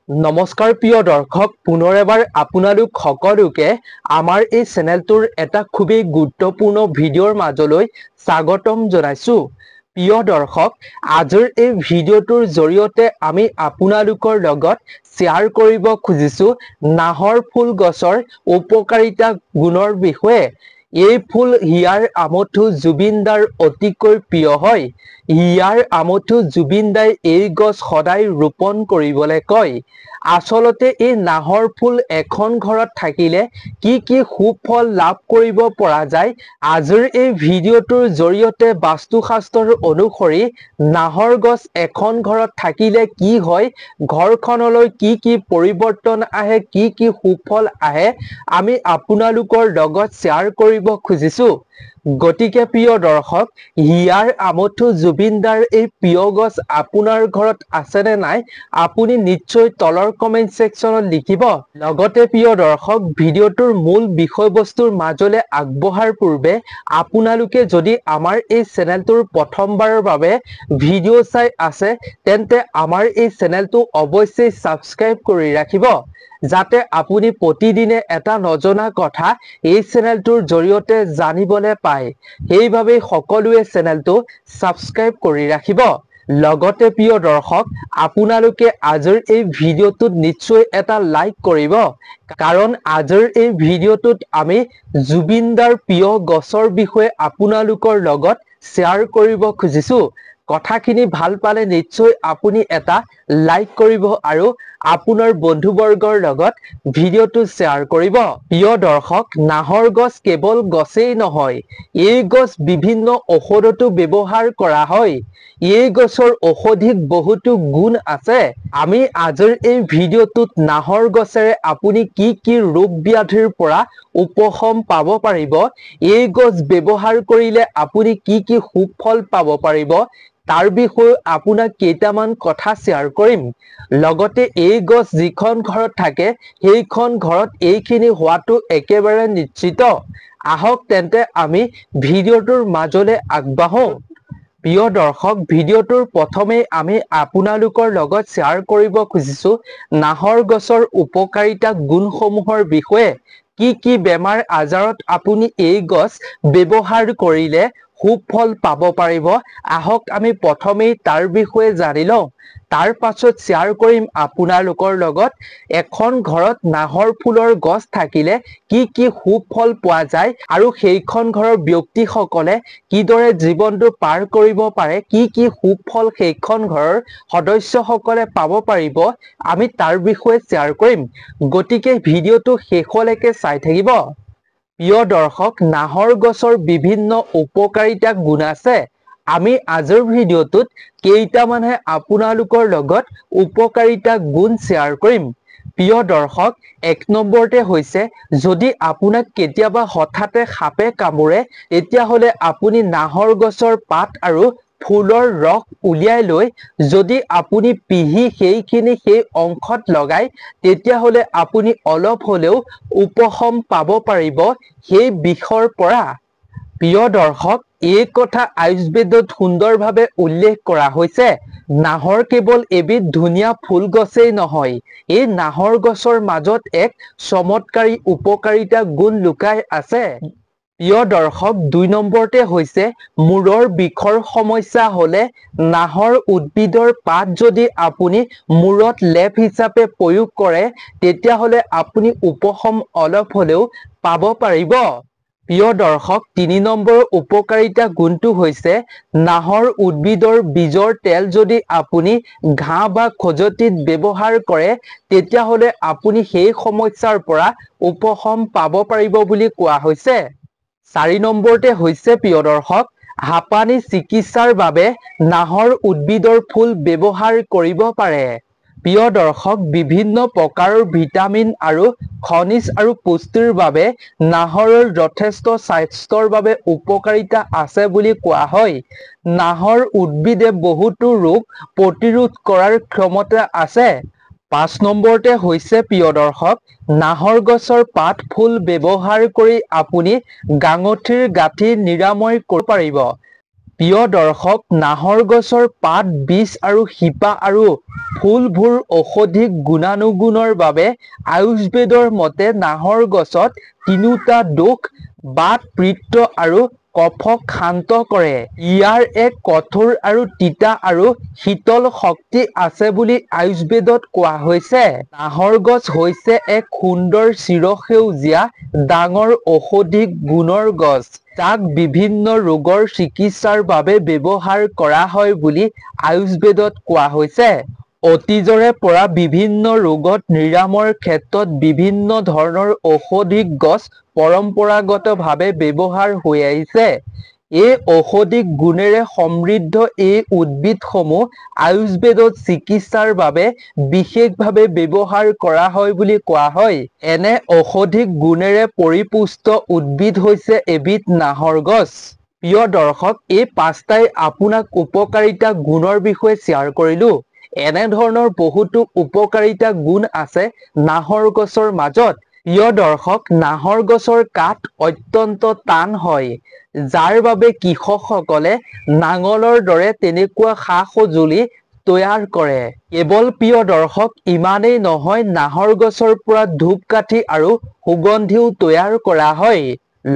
নমস্কাৰ প্ৰিয় দৰ্শক, পুনৰ এবাৰ আপোনালোক সকলোকে আমাৰ এই চেনেলটোৰ এটা খুবেই গুৰুত্বপূৰ্ণ ভিডিঅ'ৰ মাজলৈ স্বাগতম জনাইছো। প্ৰিয় দৰ্শক, আজিৰ এই ভিডিঅ'টোৰ জৰিয়তে আমি আপোনালোকৰ লগত শ্বেয়াৰ কৰিব খুজিছো নাহৰ ফুল গছৰ উপকাৰিতা গুণৰ বিষয়ে। এই ফুল হিয়াৰ আমঠু জুবিন দাৰ অতিকৈ প্ৰিয় হয়। হিয়াৰ আমঠু জুবিন দাই এই গছ সদায় ৰোপণ কৰিবলৈ কয়। আচলতে এই নাহৰ ফুল এখন ঘৰত থাকিলে কি কি সুফল লাভ কৰিব পৰা যায়, আজিৰ এই ভিডিঅ'টোৰ জৰিয়তে বাস্তুশাস্ত্ৰৰ অনুসৰি নাহৰ গছ এখন ঘৰত থাকিলে কি হয়, ঘৰখনলৈ কি কি পৰিৱৰ্তন আহে, কি কি সুফল আহে, আমি আপোনালোকৰ লগত শ্বেয়াৰ কৰিব খুজিছো। গতিকে প্ৰিয় দৰ্শক, হিয়াৰ আমঠু জুবিন দাৰ এই প্ৰিয় গছ আপোনাৰ ঘৰত আছেনে নাই, আপুনি নিশ্চয় তলৰ কমেন্ট সেকশনত লিখিব। লগতে প্ৰিয় দৰ্শক, ভিডিঅ'টোৰ মূল বিষয়বস্তুৰ মাজলৈ আগবঢ়াৰ পূৰ্বে আপোনালোকে যদি আমাৰ এই চেনেলটোৰ প্ৰথমবাৰৰ বাবে ভিডিঅ' চাই আছে, তেন্তে আমাৰ এই চেনেলটো অৱশ্যেই সাবস্ক্ৰাইব কৰি ৰাখিব, যাতে আপুনি প্ৰতিদিনে এটা নজনা কথা এই চেনেলটোৰ জৰিয়তে জানিবলৈ পায়। সেইবাবে সকলোৱে চেনেলটো সাবস্ক্ৰাইব কৰি ৰাখিব। লগতে প্ৰিয় দৰ্শক, আপোনালোকে আজিৰ এই ভিডিঅ'টোত নিশ্চয় এটা লাইক কৰিব, কাৰণ আজিৰ এই ভিডিঅ'টোত আমি জুবিন দাৰ প্ৰিয় গছৰ বিষয়ে আপোনালোকৰ লগত শ্বেয়াৰ কৰিব খুজিছো। কথাখিনি ভাল পালে নিশ্চয় আপুনি এটা লাইক কৰিব আৰু আপোনাৰ বন্ধুবৰ্গৰ লগত ভিডিঅ'টো শ্বেয়াৰ কৰিব। প্ৰিয় দৰ্শক, নাহৰ গছ কেৱল গছেই নহয়, এই গছ বিভিন্ন ঔষধতো ব্যৱহাৰ কৰা হয়। এই গছৰ ঔষধিক বহুতো গুণ আছে। আমি আজিৰ এই ভিডিঅ'টোত নাহৰ গছেৰে আপুনি কি কি ৰোগ ব্যাধিৰ পৰা উপশম পাব পাৰিব, এই গছ ব্যৱহাৰ কৰিলে আপুনি কি কি সুফল পাব পাৰিব, তাৰ বিষয়ে আপোনাক কেইটামান কথা শ্বেয়াৰ কৰিম। লগতে এই গছ যিখন ঘৰত থাকে সেইখন ঘৰত এইখিনি হোৱাটো একেবাৰে নিশ্চিত। আহক তেন্তে আমি ভিডিঅ'টোৰ মাজলৈ আগবাঢ়ো। প্ৰিয় দৰ্শক, ভিডিঅ'টোৰ প্ৰথমে আমি আপোনালোকৰ লগত শ্বেয়াৰ কৰিব খুজিছো নাহৰ গছৰ উপকাৰিতা গুণসমূহৰ বিষয়ে। কি কি বেমাৰ আজাৰত আপুনি এই গছ ব্যৱহাৰ কৰিলে সুফল পাব পাৰিব, আহক আমি প্ৰথমেই তাৰ বিষয়ে জানি লওঁ। তাৰ পাছত শ্বেয়াৰ কৰিম আপোনালোকৰ লগত এখন ঘৰত নাহৰ ফুলৰ গছ থাকিলে কি কি সুফল পোৱা যায় আৰু সেইখন ঘৰৰ ব্যক্তিসকলে কিদৰে জীৱনটো পাৰ কৰিব পাৰে, কি কি সুফল সেইখন ঘৰৰ সদস্যসকলে পাব পাৰিব, আমি তাৰ বিষয়ে শ্বেয়াৰ কৰিম। গতিকে ভিডিঅ'টো শেষলৈকে চাই থাকিব। প্ৰিয় দৰ্শক, নাহৰ গছৰ বিভিন্ন উপকাৰিতা গুণ আছে। আমি আজিৰ ভিডিঅ'টোত কেইটামানহে আপোনালোকৰ লগত উপকাৰিতা গুণ শ্বেয়াৰ কৰিম। প্ৰিয় দৰ্শক, এক নম্বৰতে হৈছে, যদি আপোনাক কেতিয়াবা হঠাতে সাপে কামোৰে, তেতিয়াহ'লে আপুনি নাহৰ গছৰ পাত আৰু ফুলৰ ৰস উলিয়াই লৈ যদি আপুনি পিহি সেইখিনি সেই অংশত লগাই, তেতিয়াহ'লে আপুনি অলপ হ'লেও উপশম পাব পাৰিব সেই বিষৰ পৰা। প্ৰিয় দৰ্শক, এই কথা আয়ুৰ্বেদত সুন্দৰভাৱে উল্লেখ কৰা হৈছে। নাহৰ কেৱল এবিধ ধুনীয়া ফুল গছেই নহয়, এই নাহৰ গছৰ মাজত এক চমৎকাৰী উপকাৰিতা গুণ লুকাই আছে। প্ৰিয় দৰ্শক, দুই নম্বৰতে হৈছে, মূৰৰ বিষৰ সমস্যা হ'লে নাহৰ উদ্ভিদৰ পাত যদি আপুনি মূৰত লেপ হিচাপে প্ৰয়োগ কৰে, তেতিয়াহ'লে আপুনি উপশম অলপ হ'লেও পাব পাৰিব। প্ৰিয় দৰ্শক, তিনি নম্বৰ উপকাৰিতা গুণটো হৈছে, নাহৰ উদ্ভিদৰ বীজৰ তেল যদি আপুনি ঘাঁ বা খজুৱতিত ব্যৱহাৰ কৰে, তেতিয়াহ'লে আপুনি সেই সমস্যাৰ পৰা উপশম পাব পাৰিব বুলি কোৱা হৈছে। চাৰি নম্বৰতে হৈছে প্ৰিয় দৰ্শক, হাঁপানি চিকিৎসাৰ বাবে নাহৰ উদ্ভিদৰ ফুল ব্যৱহাৰ কৰিব পাৰে। প্ৰিয় দৰ্শক, বিভিন্ন প্ৰকাৰৰ ভিটামিন আৰু খনিজ আৰু পুষ্টিৰ বাবে নাহৰৰ যথেষ্ট স্বাস্থ্যৰ বাবে উপকাৰিতা আছে বুলি কোৱা হয়। নাহৰ উদ্ভিদে বহুতো ৰোগ প্ৰতিৰোধ কৰাৰ ক্ষমতা আছে। পাঁচ নম্বৰতে হৈছে প্ৰিয় দৰ্শক, নাহৰ গছৰ পাত ফুল ব্যৱহাৰ কৰি আপুনি গাঙঠিৰ গাঁঠি নিৰাময় কৰিব পাৰিব। প্ৰিয় দৰ্শক, নাহৰ গছৰ পাত, বীজ আৰু শিপা আৰু ফুলবোৰ ঔষধিক গুণানুগুণৰ বাবে আয়ুৰ্বেদৰ মতে নাহৰ গছত তিনিটা দোষ, বাত, পিত্ত আৰু কফক শান্ত কৰে। ইয়াৰ এক কঠোৰ আৰু তিতা আৰু শীতল শক্তি আছে বুলি আয়ুৰ্বেদত কোৱা হৈছে। নাহৰ গছ হৈছে এক সুন্দৰ চিৰসেউজীয়া ডাঙৰ ঔষধিক গুণৰ গছ, যাক বিভিন্ন ৰোগৰ চিকিৎসাৰ বাবে ব্যৱহাৰ কৰা হয় বুলি আয়ুৰ্বেদত কোৱা হৈছে। অতীজৰে পৰা বিভিন্ন ৰোগত নিৰাময়ৰ ক্ষেত্ৰত বিভিন্ন ধৰণৰ ঔষধিক গছ পৰম্পৰাগতভাৱে ব্যৱহাৰ হৈ আহিছে। এই ঔষধিক গুণেৰে সমৃদ্ধ এই উদ্ভিদসমূহ আয়ুৰ্বেদত চিকিৎসাৰ বাবে বিশেষভাৱে ব্যৱহাৰ কৰা হয় বুলি কোৱা হয়। এনে ঔষধিক গুণেৰে পৰিপুষ্ট উদ্ভিদ হৈছে এবিধ নাহৰ গছ। প্ৰিয় দৰ্শক, এই পাঁচটাই আপোনাক উপকাৰিতা গুণৰ বিষয়ে শ্বেয়াৰ কৰিলো। এনেধৰণৰ বহুতো উপকাৰিতা গুণ আছে নাহৰ গছৰ মাজত। প্ৰিয় দৰ্শক, নাহৰ গছৰ কাঠ অত্যন্ত টান হয়, যাৰ বাবে কৃষকসকলে নাঙলৰ দৰে তেনেকুৱা সা-সঁজুলি তৈয়াৰ কৰে। কেৱল প্ৰিয় দৰ্শক ইমানেই নহয়, নাহৰ গছৰ পৰা ধূপকাঠি আৰু সুগন্ধিও তৈয়াৰ কৰা হয়।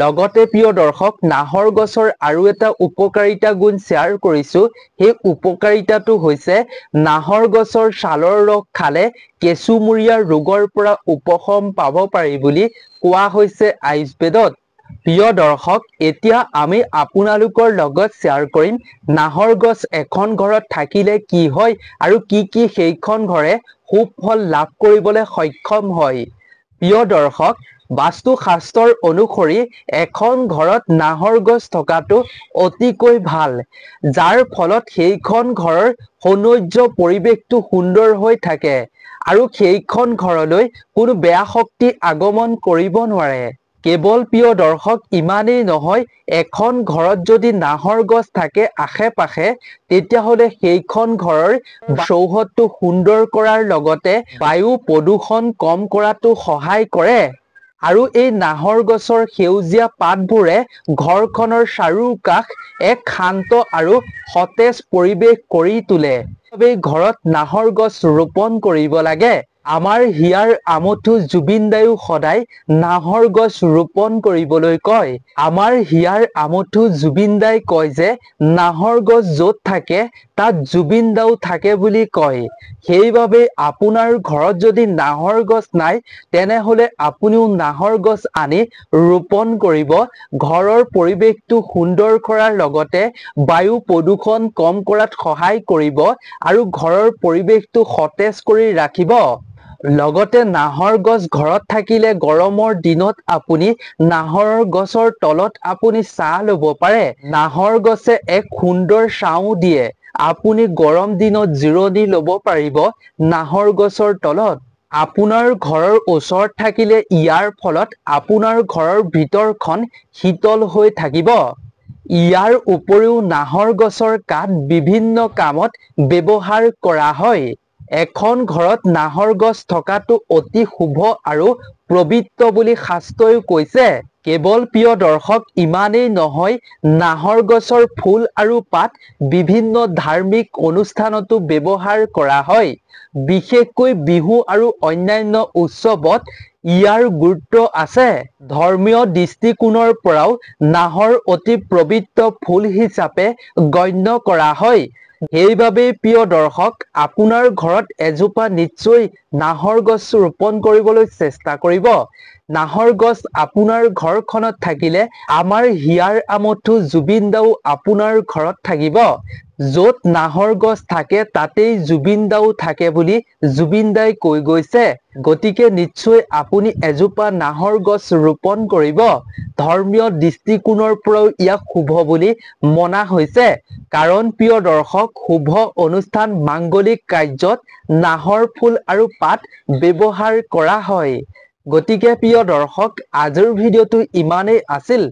লগতে প্ৰিয় দৰ্শক, নাহৰ গছৰ আৰু এটা উপকাৰিতা গুণ শ্বেয়াৰ কৰিছো। সেই উপকাৰিতাটো হৈছে নাহৰ গছৰ ছালৰ ৰস খালে কেঁচুমূৰীয়া ৰোগৰ পৰা উপশম পাব পাৰি বুলি কোৱা হৈছে আয়ুৰ্বেদত। প্ৰিয় দৰ্শক, এতিয়া আমি আপোনালোকৰ লগত শ্বেয়াৰ কৰিম নাহৰ গছ এখন ঘৰত থাকিলে কি হয় আৰু কি সেইখন ঘৰে সুফল লাভ কৰিবলৈ সক্ষম হয়। প্ৰিয় দৰ্শক, বাস্তুশাস্ত্ৰৰ অনুসৰি এখন ঘৰত নাহৰ গছ থকাটো অতিকৈ ভাল, যাৰ ফলত সেইখন ঘৰৰ সৌন্দৰ্য পৰিৱেশটো সুন্দৰ হৈ থাকে আৰু সেইখন ঘৰলৈ কোনো বেয়া শক্তি আগমন কৰিব নোৱাৰে। কেৱল প্ৰিয় দৰ্শক ইমানেই নহয়, এখন ঘৰত যদি নাহৰ গছ থাকে আশে-পাশে, তেতিয়াহ'লে সেইখন ঘৰৰ চৌহদটো সুন্দৰ কৰাৰ লগতে বায়ু প্ৰদূষণ কম কৰাতো সহায় কৰে। আৰু এই নাহৰ গছৰ সেউজীয়া পাতবোৰে ঘৰখনৰ চাৰিওকাষ এক শান্ত আৰু সতেজ পৰিৱেশ কৰি তোলে। সেইবাবে ঘৰত নাহৰ গছ ৰোপণ কৰিব লাগে। আমাৰ হিয়াৰ আমঠু জুবিন দায়েও সদায় নাহৰ গছ ৰোপণ কৰিবলৈ কয়। আমাৰ হিয়াৰ আমঠু জুবিন দাই কয় যে নাহৰ গছ য'ত থাকে তাত জুবিন দাও থাকে বুলি কয়। সেইবাবে আপোনাৰ ঘৰত যদি নাহৰ গছ নাই, তেনেহ'লে আপুনিও নাহৰ গছ আনি ৰোপণ কৰিব। ঘৰৰ পৰিৱেশটো সুন্দৰ কৰাৰ লগতে বায়ু প্ৰদূষণ কম কৰাত সহায় কৰিব আৰু ঘৰৰ পৰিৱেশটো সতেজ কৰি ৰাখিব। লগতে নাহৰ গছ ঘৰত থাকিলে গৰমৰ দিনত আপুনি নাহৰ গছৰ তলত আপুনি ছাঁ ল'ব পাৰে। নাহৰ গছে এক সুন্দৰ ছাঁও দিয়ে। আপুনি গৰম দিনত জিৰণি ল'ব পাৰিব নাহৰ গছৰ তলত। আপোনাৰ ঘৰৰ ওচৰত থাকিলে ইয়াৰ ফলত আপোনাৰ ঘৰৰ ভিতৰখন শীতল হৈ থাকিব। ইয়াৰ উপৰিও নাহৰ গছৰ কাঠ বিভিন্ন কামত ব্যৱহাৰ কৰা হয়। এখন ঘৰত নাহৰ গছ থকাটো অতি শুভ আৰু পবিত্ৰ বুলি শাস্ত্ৰই কৈছে। কেৱল প্ৰিয় দৰ্শক ইমানেই নহয়, নাহৰ গছৰ ফুল আৰু পাত বিভিন্ন ধাৰ্মিক অনুষ্ঠানতো ব্যৱহাৰ কৰা হয়। বিশেষকৈ বিহু আৰু অন্যান্য উৎসৱত ইয়াৰ গুৰুত্ব আছে। ধৰ্মীয় দৃষ্টিকোণৰ পৰাও নাহৰ অতি পবিত্ৰ ফুল হিচাপে গণ্য কৰা হয়। সেইবাবেই প্ৰিয় দৰ্শক, আপোনাৰ ঘৰত এজোপা নিশ্চয় নাহৰ গছ ৰোপণ কৰিবলৈ চেষ্টা কৰিব। নাহৰ গছ আপোনাৰ ঘৰখনত থাকিলে আমাৰ হিয়াৰ আমঠু জুবিন দাও আপোনাৰ ঘৰত থাকিব। য'ত নাহৰ গছ থাকে তাতেই জুবিন দাও থাকে বুলি জুবিন দাই কৈ গৈছে। গতিকে নিশ্চয় আপুনি এজোপা নাহৰ গছ ৰোপণ কৰিব। ধৰ্মীয় দৃষ্টিকোণৰ পৰাও ইয়াক শুভ বুলি মনা হৈছে। কাৰণ প্ৰিয় দৰ্শক, শুভ অনুষ্ঠান মাংগলিক কাৰ্যত নাহৰ ফুল আৰু পাত ব্যৱহাৰ কৰা হয়। গতিকে প্ৰিয় দৰ্শক, আজিৰ ভিডিঅ'টো ইমানেই আছিল।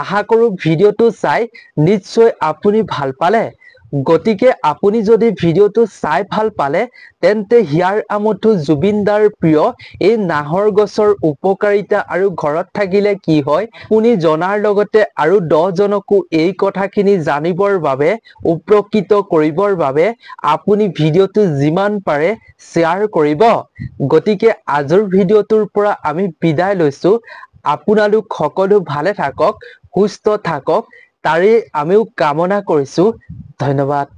আশা কৰোঁ ভিডিঅ'টো চাই নিশ্চয় আপুনি ভাল পালে। গতিকে আপুনি যদি ভিডিওটো চাই ভাল পালে তেন্তে হিয়াৰ আমঠু জুবিনদাৰ প্ৰিয় এই নাহৰ গছৰ উপকাৰিতা আৰু ঘৰত থাকিলে কি হয় আপুনি জনাৰ লগতে আৰু 10 জনকো এই কথাখিনি জানিবৰ বাবে উপকৃত কৰিবৰ বাবে আপুনি ভিডিওটো যিমান পাৰে শ্বেয়াৰ কৰিব গতিকে আজিৰ ভিডিওটোৰ পৰা আমি বিদায় লৈছো আপোনালোক সকলো ভালে থাকক সুস্থ থাকক তাৰে আমিও কামনা কৰিছো ধন্যবাদ